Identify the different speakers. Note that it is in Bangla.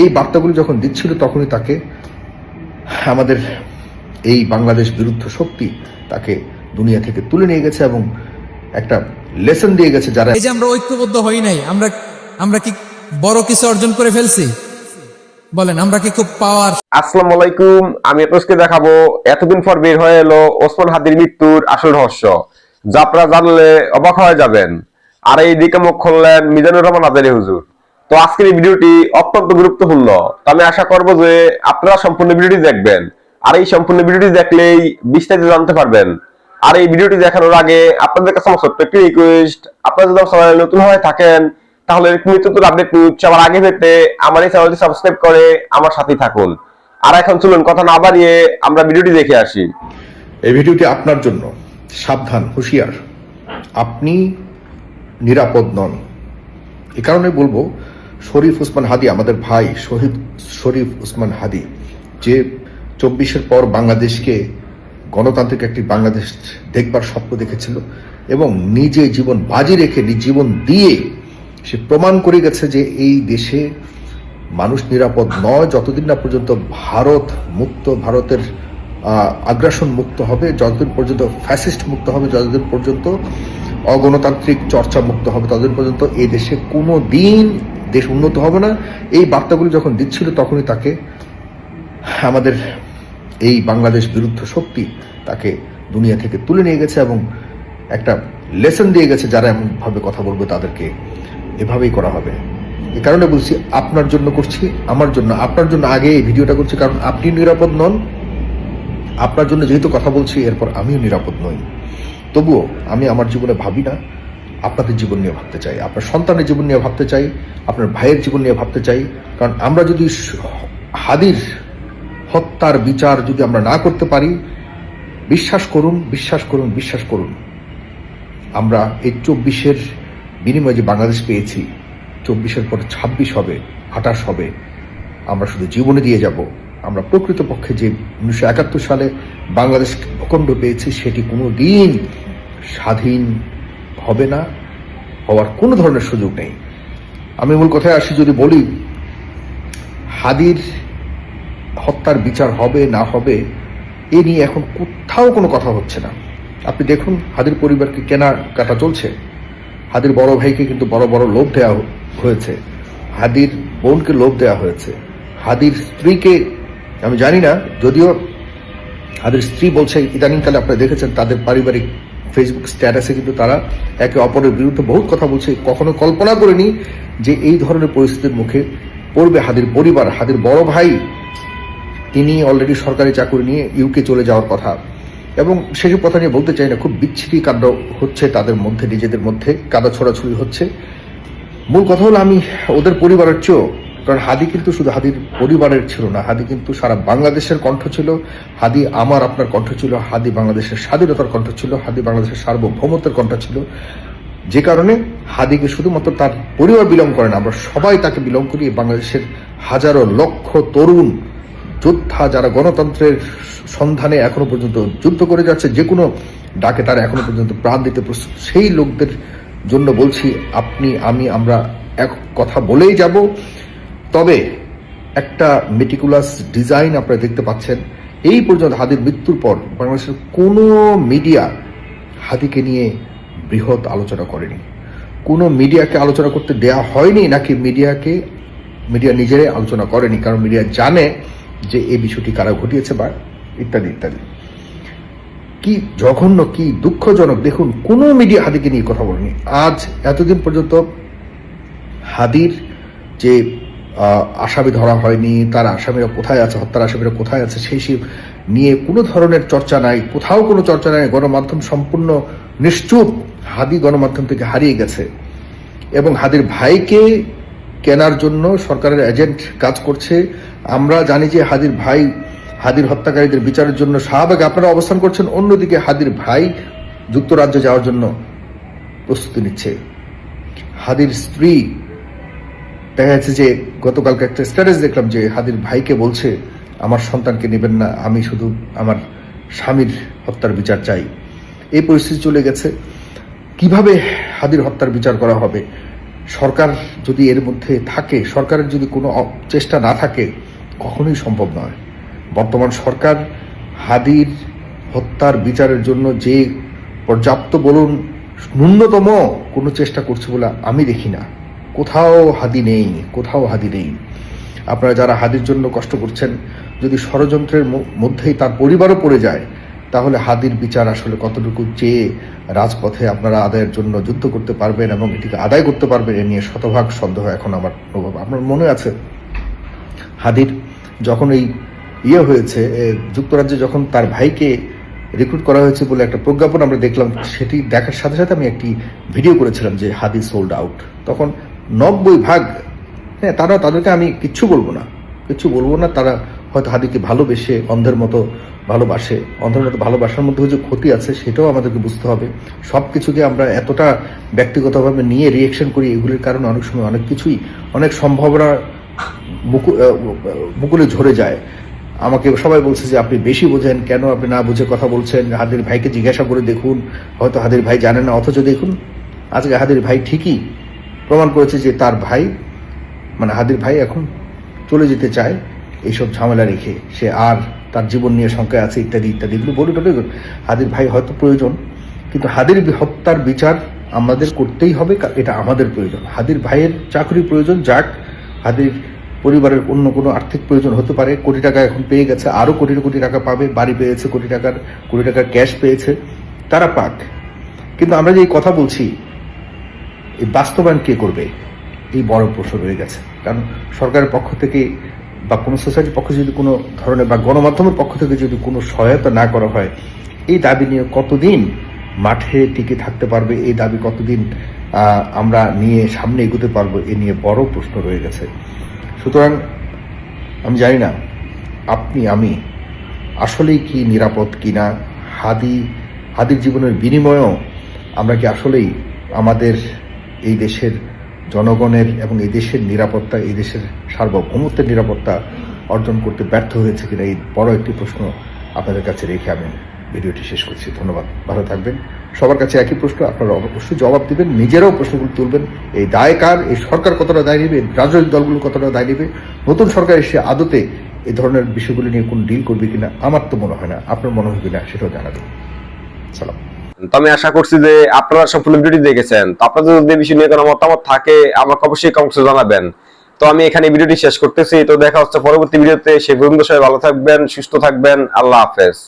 Speaker 1: এই বার্তাগুলি যখন দিচ্ছিল তখনই তাকে আমাদের এই বাংলাদেশ বিরুদ্ধ শক্তি তাকে দুনিয়া থেকে তুলে নিয়ে গেছে এবং একটা লেসন দিয়ে গেছে। যারা
Speaker 2: এই যে আমরা ঐক্যবদ্ধ হই নাই, আমরা কি বড় কিছু অর্জন করে ফেলছি? বলেন, আমরা কি খুব পাওয়ার?
Speaker 3: আসসালামু আলাইকুম, আমি এতজকে দেখাবো এতদিন পর বের হয়ে এলো ওসমান হাদির মৃত্যুর আসল রহস্য, যা আপনারা জানলে অবাক হয়ে যাবেন। আর এই দিকে মুখ খুললেন মিজানুর রহমান আজারি হুজুর। তো আজকের এই ভিডিওটি অত্যন্ত গুরুত্বপূর্ণ, তো আমি আশা করবো যে আপনারা সম্পূর্ণ ভিডিওটি দেখবেন। আর এই সম্পূর্ণ ভিডিওটি দেখলেই বিস্তারিত জানতে পারবেন। আর এই ভিডিওটি দেখানোর আগে আপনাদের কাছে আমার ছোট্ট একটি রিকোয়েস্ট, আপনারা যদি চ্যানেলে নতুন হয়ে থাকেন তাহলে নিত্য নতুন আপডেট নিউজ সবার আগে পেতে আমার এই চ্যানেলটি সাবস্ক্রাইব করে আমার সাথেই থাকুন। আর এখন চলুন কথা না বাড়িয়ে আমরা ভিডিওটি দেখে আসি।
Speaker 1: এই ভিডিওটি আপনার জন্য, সাবধান, হুঁশিয়ার, আপনি নিরাপদ নন। এ কারণে বলবো, শরীফ ওসমান হাদি, আমাদের ভাই শহীদ শরীফ ওসমান হাদি, যে 24-এর পর বাংলাদেশকে গণতান্ত্রিক একটি বাংলাদেশ দেখবার স্বপ্ন দেখেছিল এবং নিজে জীবন বাজি রেখে জীবন দিয়ে সে প্রমাণ করে গেছে যে এই দেশে মানুষ নিরাপদ নয় যতদিন না পর্যন্ত ভারত মুক্ত, ভারতের আগ্রাসন মুক্ত হবে, যতদিন পর্যন্ত ফ্যাসিস্ট মুক্ত হবে, যতদিন পর্যন্ত অগণতান্ত্রিক চর্চা মুক্ত হবে, ততদিন পর্যন্ত এই দেশে কোনো দিন দেশ উন্নত হবে না। এই বার্তাগুলি যখন দিচ্ছিল তখনই তাকে আমাদের এই বাংলাদেশ বিরুদ্ধ শক্তি তাকে দুনিয়া থেকে তুলে নিয়ে গেছে এবং একটা লেসন দিয়ে গেছে, যারা এমনভাবে কথা বলবে তাদেরকে এভাবেই করা হবে। এ কারণে বলছি, আপনার জন্য করছি, আমার জন্য, আপনার জন্য আগে এই ভিডিওটা করছি, কারণ আপনি নিরাপদ নন। আপনার জন্য যেহেতু কথা বলছি, এরপর আমিও নিরাপদ নই। তবুও আমি আমার জীবনে ভাবি না, আপনাদের জীবন নিয়ে ভাবতে চাই, আপনার সন্তানের জীবন নিয়ে ভাবতে চাই, আপনার ভাইয়ের জীবন নিয়ে ভাবতে চাই। কারণ আমরা যদি হাদির হত্যার বিচার যদি আমরা না করতে পারি, বিশ্বাস করুন, বিশ্বাস করুন, বিশ্বাস করুন, আমরা এই 24-এর বিনিময়ে যে বাংলাদেশ পেয়েছি, 24-এর পর 26 হবে, 28 হবে, আমরা শুধু জীবনে দিয়ে যাব। আমরা প্রকৃতপক্ষে যে 1971 সালে বাংলাদেশ ভূখণ্ড পেয়েছি, সেটি কোনো দিন স্বাধীন হবে না, হওয়ার কোনো ধরনের সুযোগ নেই। আমি মূল কথায় আসি, যদি বলি হাদির হত্যার বিচার হবে না হবে এ নিয়ে এখন কোথাও কোনো কথা হচ্ছে না। আপনি দেখুন, হাদির পরিবারকে কেনাকাটা চলছে, হাদির বড় ভাইকে কিন্তু বড় বড় লোভ দেওয়া হয়েছে, হাদির বোনকে লোভ দেওয়া হয়েছে, হাদির স্ত্রীকে, আমি জানি না, যদিও হাদির স্ত্রী বলছে ইদানিংকালে আপনারা দেখেছেন তাদের পারিবারিক ফেসবুক স্ট্যাটাসে কিন্তু তারা একে অপরের বিরুদ্ধে বহুত কথা বলছে। কখনো কল্পনা করিনি যে এই ধরনের পরিস্থিতির মুখে পড়বে হাদির পরিবার। হাদির বড় ভাই, তিনি অলরেডি সরকারি চাকরি নিয়ে ইউকে চলে যাওয়ার কথা, এবং সেসব কথা নিয়ে বলতে চাই না। খুব বিচ্ছিরি কাণ্ড হচ্ছে তাদের মধ্যে, নিজেদের মধ্যে কাদা ছড়াছড়ি হচ্ছে। মূল কথা হলো, আমি ওদের পরিবারের চেয়েও, কারণ হাদি কিন্তু শুধু হাদির পরিবারের ছিল না, হাদি কিন্তু সারা বাংলাদেশের কণ্ঠ ছিল, হাদি আমার আপনার কণ্ঠ ছিল, হাদি বাংলাদেশের স্বাধীনতার কণ্ঠ ছিল, হাদি বাংলাদেশের সার্বভৌমত্বের কণ্ঠ ছিল। যে কারণে হাদিকে শুধুমাত্র তার পরিবার বিলং করে না, আমরা সবাই তাকে বিলং করি। বাংলাদেশের হাজারো লক্ষ তরুণ যোদ্ধা, যারা গণতন্ত্রের সন্ধানে এখনো পর্যন্ত যুদ্ধ করে যাচ্ছে, যে কোনো ডাকে তারা এখনো পর্যন্ত প্রাণ দিতে প্রস্তুত, সেই লোকদের জন্য বলছি, আপনি, আমরা এক কথা বলেই যাব। তবে একটা মেটিকুলাস ডিজাইন আপনারা দেখতে পাচ্ছেন। এই পর্যন্ত হাদির মৃত্যুর পর বাংলাদেশের কোনো মিডিয়া হাদিকে নিয়ে বৃহৎ আলোচনা করেনি, কোনো মিডিয়াকে আলোচনা করতে দেয়া হয়নি, নাকি মিডিয়া নিজেরাই আলোচনা করেনি, কারণ মিডিয়া জানে যে এই বিষয়টি কারা ঘটিয়েছে বা ইত্যাদি ইত্যাদি। কি জঘন্য, কি দুঃখজনক! দেখুন, কোনো মিডিয়া হাদিকে নিয়ে কথা বলেনি আজ এতদিন পর্যন্ত। হাদির যে আসামি ধরা হয়নি, তার আসামিরা কোথায় আছে, হত্যার আসামিরা কোথায় আছে, সেই নিয়ে কোনো ধরনের চর্চা নাই, কোথাও কোনো চর্চা নাই। গণমাধ্যম সম্পূর্ণ নিশ্চুপ, হাদি গণমাধ্যম থেকে হারিয়ে গেছে। এবং হাদির ভাইকে কেনার জন্য সরকারের এজেন্ট কাজ করছে। আমরা জানি যে হাদির ভাই হাদির হত্যাকারীদের বিচারের জন্য শাহবাগে আপনারা অবস্থান করছেন, অন্যদিকে হাদির ভাই যুক্তরাজ্যে যাওয়ার জন্য প্রস্তুতি নিচ্ছে। হাদির স্ত্রী, দেখা যাচ্ছে যে গতকালকে একটা স্ট্যাটাস দেখলাম যে হাদির ভাইকে বলছে, আমার সন্তানকে নেবেন না, আমি শুধু আমার স্বামীর হত্যার বিচার চাই। এই পরিস্থিতি চলে গেছে। কিভাবে হাদির হত্যার বিচার করা হবে? সরকার যদি এর মধ্যে থাকে, সরকারের যদি কোনো চেষ্টা না থাকে, কখনোই সম্ভব নয়। বর্তমান সরকার হাদির হত্যার বিচারের জন্য যে পর্যাপ্ত বলুন ন্যূনতম কোনো চেষ্টা করছে বলে আমি দেখি না। কোথাও হাদি নেই, কোথাও হাদি নেই। আপনারা যারা হাদির জন্য কষ্ট করছেন, যদি ষড়যন্ত্রের মধ্যেই তার পরিবারও পড়ে যায়, তাহলে হাদির বিচার আসলে কতটুকু চেয়ে রাজপথে আপনারা আদায়ের জন্য যুদ্ধ করতে পারবেন এবং এটিকে আদায় করতে পারবেন, এ নিয়ে শতভাগ সন্দেহ এখন আমার অনুভব। আপনার মনে আছে হাদির যখন এই হয়েছে, যুক্তরাজ্যে যখন তার ভাইকে রিক্রুট করা হয়েছে বলে একটা প্রজ্ঞাপন আমরা দেখলাম, সেটি দেখার সাথে সাথে আমি একটি ভিডিও করেছিলাম যে হাদি সোল্ড আউট। তখন 90%, হ্যাঁ, তাদেরকে আমি কিচ্ছু বলবো না, তারা হয়তো হাদিকে ভালোবেসে অন্ধের মতো ভালোবাসে। অন্ধের মতো ভালোবাসার মধ্যে যে ক্ষতি আছে সেটাও আমাদেরকে বুঝতে হবে। সব কিছুকে আমরা এতটা ব্যক্তিগতভাবে নিয়ে রিয়েকশন করি, এগুলির কারণে অনেক সময় অনেক কিছুই, অনেক সম্ভাবনা মুকুলে ঝরে যায়। আমাকে সবাই বলছে যে আপনি বেশি বোঝেন, কেন আপনি না বুঝে কথা বলছেন, হাদির ভাইকে জিজ্ঞাসা করে দেখুন, হয়তো হাদির ভাই জানে না। অথচ দেখুন আজকে হাদির ভাই ঠিকই প্রমাণ করেছে যে তার ভাই, মানে হাদির ভাই এখন চলে যেতে চায় এইসব ঝামেলা রেখে, সে আর তার জীবন নিয়ে শঙ্কায় আছে ইত্যাদি ইত্যাদি। এগুলো বলুন, হাদির ভাই হয়তো প্রয়োজন, কিন্তু হাদির হত্যার বিচার আমাদের করতেই হবে, এটা আমাদের প্রয়োজন। হাদির ভাইয়ের চাকরি প্রয়োজন, যাক। হাদির পরিবারের অন্য কোনো আর্থিক প্রয়োজন হতে পারে, কোটি টাকা এখন পেয়ে গেছে, আরো কোটি কোটি টাকা পাবে, বাড়ি পেয়েছে, কোটি টাকার ক্যাশ পেয়েছে, তারা পাক। কিন্তু আমরা যে কথা বলছি, এই বাস্তবায়ন কে করবে, এই বড় প্রশ্ন রয়ে গেছে। কারণ সরকারের পক্ষ থেকে বা কোনো সোসাইটির পক্ষ যদি কোনো ধরনের বা গণমাধ্যমের পক্ষ থেকে যদি কোনো সহায়তা না করা হয়, এই দাবি নিয়ে কতদিন মাঠে টিকে থাকতে পারবে, এই দাবি কতদিন আমরা নিয়ে সামনে এগোতে পারবো, এ নিয়ে বড় প্রশ্ন রয়ে গেছে। সুতরাং আমি জানি না আপনি আমি আসলেই কি নিরাপদ কিনা, হাদির জীবনের বিনিময়েও আমরা কি আসলেই আমাদের এই দেশের জনগণের এবং এই দেশের নিরাপত্তা, এই দেশের সার্বভৌমত্বের নিরাপত্তা অর্জন করতে ব্যর্থ হয়েছে কিনা, এই বড় একটি প্রশ্ন আপনাদের কাছে রেখে আমি ভিডিওটি শেষ করছি। ধন্যবাদ, ভালো থাকবেন। সবার কাছে একই প্রশ্ন, আপনারা অবশ্যই জবাব দিবেন, নিজেরাও প্রশ্নগুলো তুলবেন। এই দায় কার, এই সরকার কতটা দায় নেবে, রাজনৈতিক দলগুলো কতটা দায় নেবে, নতুন সরকার এসে আদতে এই ধরনের বিষয়গুলো নিয়ে কোন ডিল করবে কিনা, আমার তো মনে হয় না। আপনার মনে হয় কিনা সেটাও জানাবেন। সালাম।
Speaker 3: তো আমি আশা করছি যে আপনারা সম্পূর্ণ ভিডিওটি দেখেছেন। তো আপনাদের যদি এই বিষয় নিয়ে কোনো মতামত থাকে আমাকে অবশ্যই কমেন্টে জানাবেন। তো আমি এখানে ভিডিওটি শেষ করতেছি। তো দেখা হচ্ছে পরবর্তী ভিডিওতে। সে পর্যন্ত সবাই ভালো থাকবেন, সুস্থ থাকবেন। আল্লাহ হাফেজ।